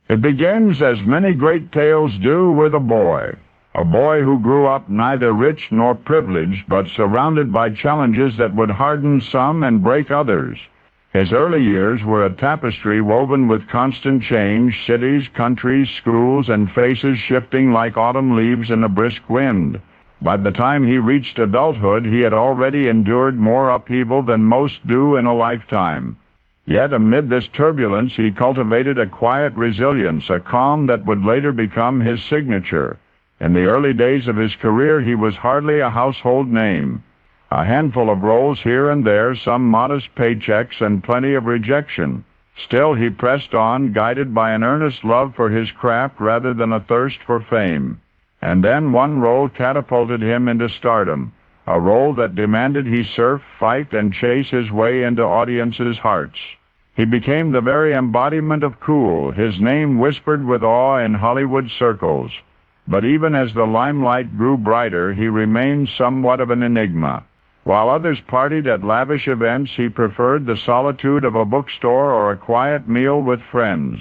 It begins, as many great tales do, with a boy. A boy who grew up neither rich nor privileged, but surrounded by challenges that would harden some and break others. His early years were a tapestry woven with constant change, cities, countries, schools, and faces shifting like autumn leaves in a brisk wind. By the time he reached adulthood, he had already endured more upheaval than most do in a lifetime. Yet amid this turbulence, he cultivated a quiet resilience, a calm that would later become his signature. In the early days of his career, he was hardly a household name. A handful of roles here and there, some modest paychecks, and plenty of rejection. Still, he pressed on, guided by an earnest love for his craft rather than a thirst for fame. And then one role catapulted him into stardom, a role that demanded he surf, fight, and chase his way into audiences' hearts. He became the very embodiment of cool, his name whispered with awe in Hollywood circles. But even as the limelight grew brighter, he remained somewhat of an enigma. While others partied at lavish events, he preferred the solitude of a bookstore or a quiet meal with friends.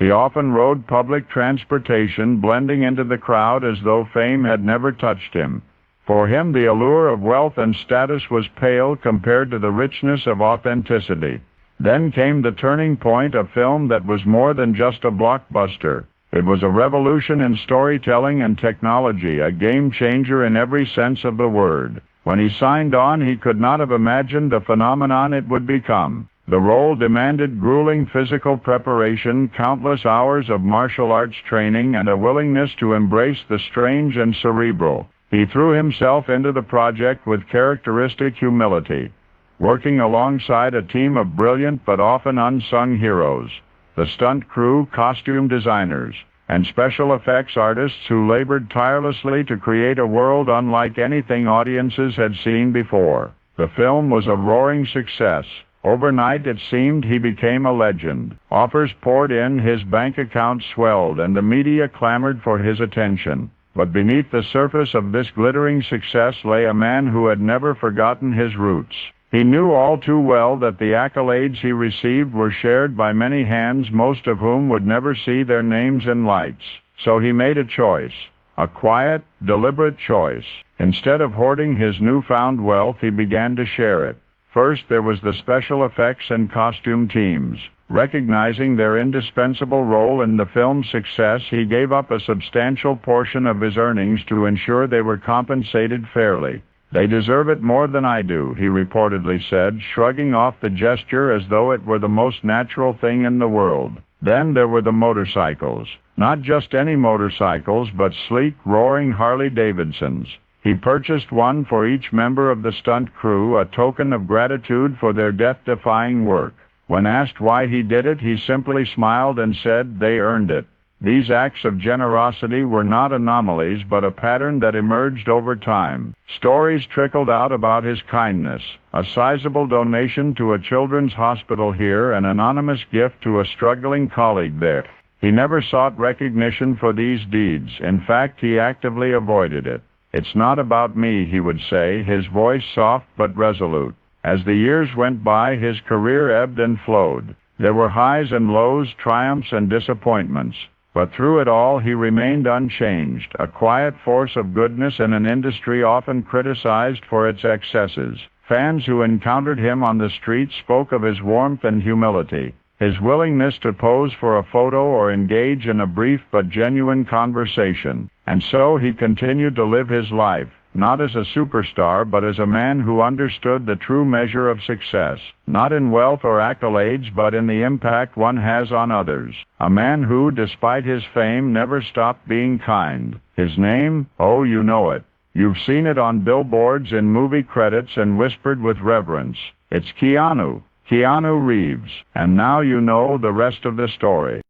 He often rode public transportation, blending into the crowd as though fame had never touched him. For him, the allure of wealth and status was pale compared to the richness of authenticity. Then came the turning point, a film that was more than just a blockbuster. It was a revolution in storytelling and technology, a game-changer in every sense of the word. When he signed on, he could not have imagined the phenomenon it would become. The role demanded grueling physical preparation, countless hours of martial arts training, and a willingness to embrace the strange and cerebral. He threw himself into the project with characteristic humility, working alongside a team of brilliant but often unsung heroes, the stunt crew, costume designers, and special effects artists who labored tirelessly to create a world unlike anything audiences had seen before. The film was a roaring success. Overnight, it seemed, he became a legend. Offers poured in, his bank account swelled, and the media clamored for his attention. But beneath the surface of this glittering success lay a man who had never forgotten his roots. He knew all too well that the accolades he received were shared by many hands, most of whom would never see their names in lights. So he made a choice, a quiet, deliberate choice. Instead of hoarding his newfound wealth, he began to share it. First, there was the special effects and costume teams. Recognizing their indispensable role in the film's success, he gave up a substantial portion of his earnings to ensure they were compensated fairly. "They deserve it more than I do," he reportedly said, shrugging off the gesture as though it were the most natural thing in the world. Then there were the motorcycles. Not just any motorcycles, but sleek, roaring Harley-Davidsons. He purchased one for each member of the stunt crew, a token of gratitude for their death-defying work. When asked why he did it, he simply smiled and said, "They earned it." These acts of generosity were not anomalies, but a pattern that emerged over time. Stories trickled out about his kindness, a sizable donation to a children's hospital here, an anonymous gift to a struggling colleague there. He never sought recognition for these deeds. In fact, he actively avoided it. "It's not about me," he would say, his voice soft but resolute. As the years went by, his career ebbed and flowed. There were highs and lows, triumphs and disappointments. But through it all, he remained unchanged, a quiet force of goodness in an industry often criticized for its excesses. Fans who encountered him on the street spoke of his warmth and humility, his willingness to pose for a photo or engage in a brief but genuine conversation. And so he continued to live his life, not as a superstar, but as a man who understood the true measure of success, not in wealth or accolades, but in the impact one has on others. A man who, despite his fame, never stopped being kind. His name? Oh, you know it. You've seen it on billboards, in movie credits, and whispered with reverence. It's Keanu Reeves. And now you know the rest of the story.